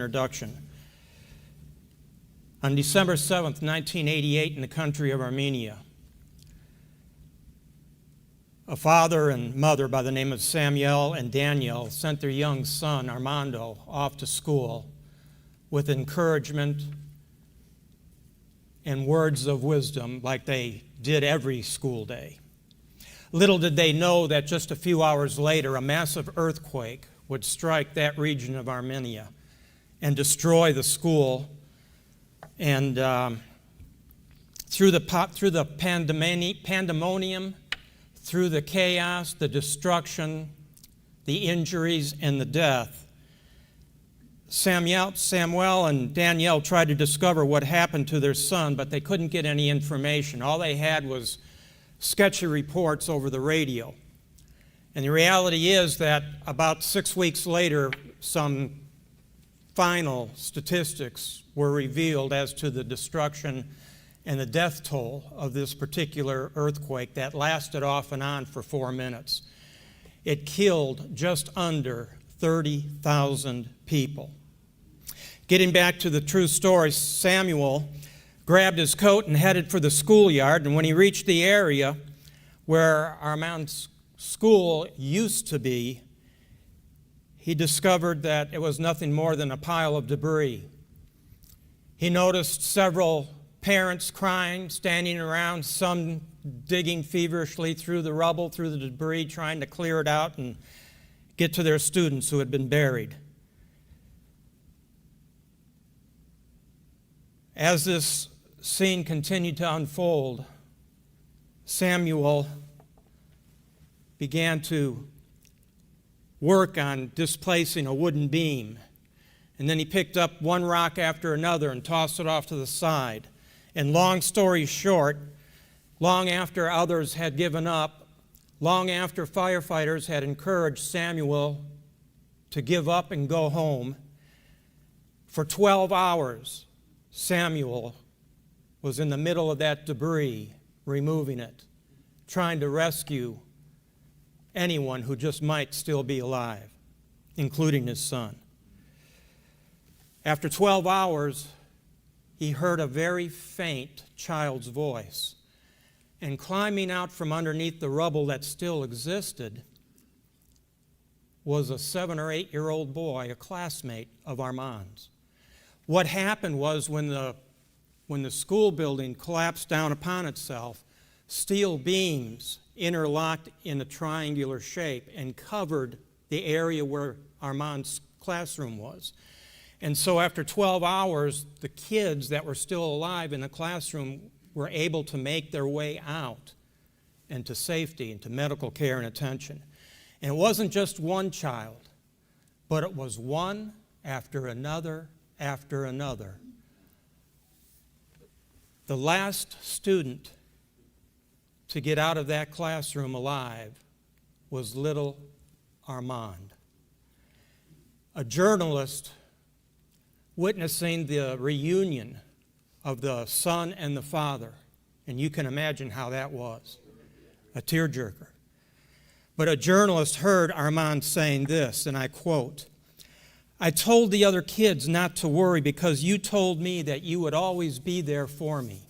Introduction. On December 7th, 1988, in the country of Armenia, a father and mother by the name of Samuel and Danielle sent their young son, Armando, off to school with encouragement and words of wisdom like they did every school day. Little did they know that just a few hours later, a massive earthquake would strike that region of Armenia and destroy the school. And through the pandemonium, through the chaos, the destruction, the injuries, and the death, Samuel and Danielle tried to discover what happened to their son, but they couldn't get any information. All they had was sketchy reports over the radio. And the reality is that about 6 weeks later, some final statistics were revealed as to the destruction and the death toll of this particular earthquake that lasted off and on for 4 minutes. It killed just under 30,000 people. Getting back to the true story, Samuel grabbed his coat and headed for the schoolyard, and when he reached the area where Arman's school used to be, he discovered that it was nothing more than a pile of debris. He noticed several parents crying, standing around, some digging feverishly through the rubble, through the debris, trying to clear it out and get to their students who had been buried. As this scene continued to unfold, Samuel began to work on displacing a wooden beam. And then he picked up one rock after another and tossed it off to the side. And long story short, long after others had given up, long after firefighters had encouraged Samuel to give up and go home, for 12 hours, Samuel was in the middle of that debris, removing it, trying to rescue anyone who just might still be alive, including his son. After 12 hours, he heard a very faint child's voice. And climbing out from underneath the rubble that still existed was a 7 or 8 year old boy, a classmate of Arman's. What happened was when the school building collapsed down upon itself, steel beams interlocked in a triangular shape and covered the area where Arman's classroom was. And so after 12 hours, the kids that were still alive in the classroom were able to make their way out and to safety and to medical care and attention. And it wasn't just one child, but it was one after another after another. The last student to get out of that classroom alive was little Armand. A journalist witnessing the reunion of the son and the father, and you can imagine how that was, a tearjerker. But a journalist heard Armand saying this, and I quote, "I told the other kids not to worry because you told me that you would always be there for me.